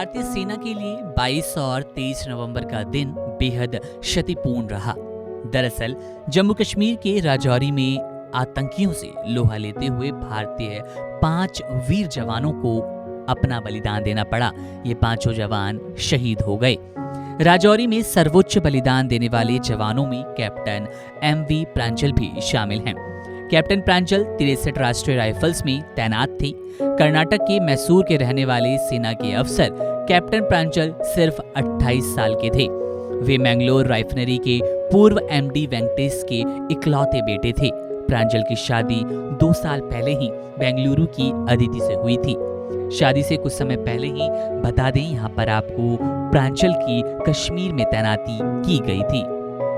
भारतीय सेना के लिए 22 और 23 नवंबर का दिन बेहद क्षतिपूर्ण रहा। दरअसल जम्मू कश्मीर के राजौरी में आतंकियों से लोहा लेते हुए भारतीय 5 वीर जवानों को अपना बलिदान देना पड़ा। ये पांचों जवान शहीद हो गए। राजौरी में सर्वोच्च बलिदान देने वाले जवानों में कैप्टन MV प्रांजल भी शामिल हैं। कैप्टन प्रांजल 63 राष्ट्रीय राइफल्स में तैनात थे। कर्नाटक के मैसूर के रहने वाले सेना के अफसर कैप्टन प्रांजल सिर्फ 28 साल के थे। वे मैंगलोर राइफनरी के पूर्व MD वेंकटेश के इकलौते बेटे थे। प्रांजल की शादी 2 साल पहले ही बेंगलुरु की अदिति से हुई थी। शादी से कुछ समय पहले ही बता दें, यहाँ पर आपको प्रांजल की कश्मीर में तैनाती की गई थी।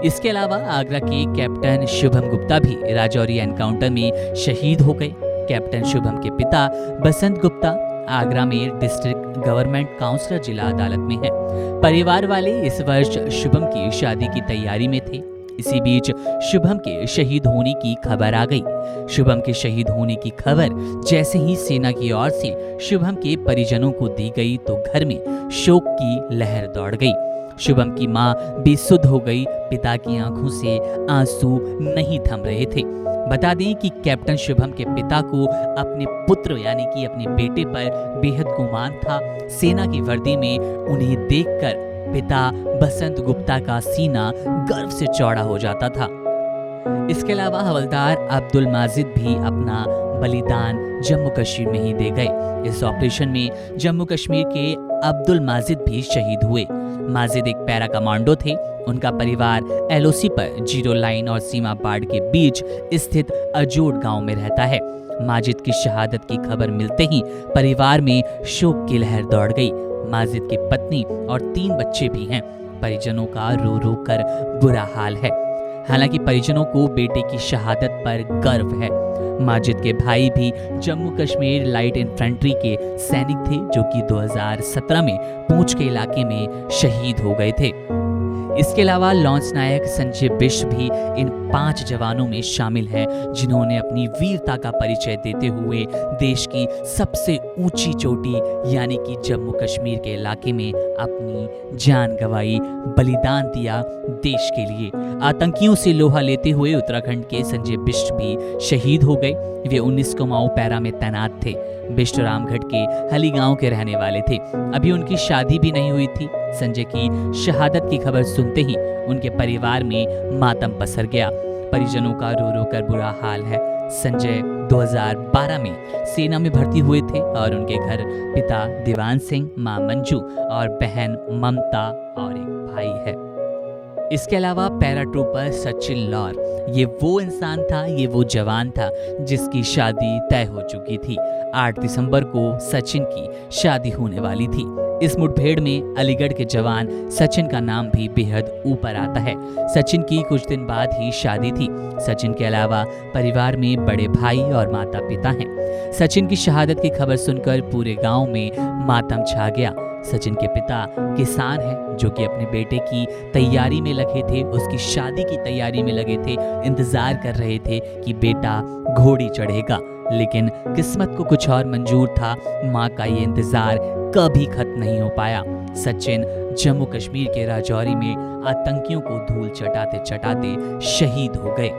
इसके अलावा आगरा के कैप्टन शुभम गुप्ता भी राजौरी एनकाउंटर में शहीद हो गए। कैप्टन शुभम के पिता बसंत गुप्ता आगरा में डिस्ट्रिक्ट गवर्नमेंट काउंसलर जिला अदालत में है। परिवार वाले इस वर्ष शुभम की शादी की तैयारी में थे। इसी बीच शुभम के शहीद होने की खबर आ गई। शुभम के शहीद होने की खबर जैसे ही सेना की ओर से शुभम के परिजनों को दी गई तो घर में शोक की लहर दौड़ गई। शुभम की मां बेसुध हो गई। पिता की आंखों से आंसू नहीं थम रहे थे। बता दें कि कैप्टन शुभम के पिता को अपने पुत्र यानी कि अपने बेटे पर बेहद गुमान था। सेना की वर्दी में उन्हें देखकर पिता बसंत गुप्ता का सीना गर्व से चौड़ा हो जाता था। इसके अलावा हवलदार अब्दुल माजिद भी अपना बलिदान जम्मू कश्मीर में ही दे गए। इस ऑपरेशन में जम्मू कश्मीर के अब्दुल माजिद भी शहीद हुए। माजिद एक पैरा कमांडो थे। उनका परिवार LOC पर जीरो लाइन और सीमा बाड़ के बीच स्थित अजोड गांव में रहता है। माजिद की शहादत की खबर मिलते ही परिवार में शोक की लहर दौड़ गई। माजिद की पत्नी और 3 बच्चे भी हैं। परिजनों का रो रो कर बुरा हाल है। हालांकि परिजनों को बेटे की शहादत पर गर्व है। माजिद के भाई भी जम्मू कश्मीर लाइट इन्फेंट्री के सैनिक थे, जो कि 2017 में पूंछ के इलाके में शहीद हो गए थे। इसके अलावा लॉन्च नायक संजय बिष्ट भी इन 5 जवानों में शामिल हैं, जिन्होंने अपनी वीरता का परिचय देते हुए देश की सबसे ऊंची चोटी यानी कि जम्मू कश्मीर के इलाके में अपनी जान गंवाई, बलिदान दिया देश के लिए। आतंकियों से लोहा लेते हुए उत्तराखंड के संजय बिष्ट भी शहीद हो गए। वे 19 कुमाऊं पैरा में तैनात थे। बिष्ट रामगढ़ के हली गांव के रहने वाले थे। अभी उनकी शादी भी नहीं हुई थी। संजय की शहादत की खबर सुनते ही उनके परिवार में मातम पसर गया। परिजनों का रो रो कर बुरा हाल है। संजय 2012 में सेना में भर्ती हुए थे और उनके घर पिता दीवान सिंह, मां मंजू और बहन ममता और एक भाई है। इसके अलावा पैराट्रूपर सचिन लॉर, ये वो इंसान था, ये वो जवान था जिसकी शादी तय हो चुकी थी। 8 दिसंबर को सचिन की शादी होने वाली थी। इस मुठभेड़ में अलीगढ़ के जवान सचिन का नाम भी बेहद ऊपर आता है। सचिन की कुछ दिन बाद ही शादी थी। सचिन के अलावा परिवार में बड़े भाई और माता पिता हैं। सचिन की शहादत की खबर सुनकर पूरे गांव में मातम छा गया। सचिन के पिता किसान हैं, जो कि अपने बेटे की तैयारी में लगे थे, उसकी शादी की तैयारी में लगे थे। इंतजार कर रहे थे कि बेटा घोड़ी चढ़ेगा, लेकिन किस्मत को कुछ और मंजूर था। माँ का ये इंतजार कभी खत्म नहीं हो पाया। सचिन जम्मू कश्मीर के राजौरी में आतंकियों को धूल चटाते चटाते शहीद हो गए।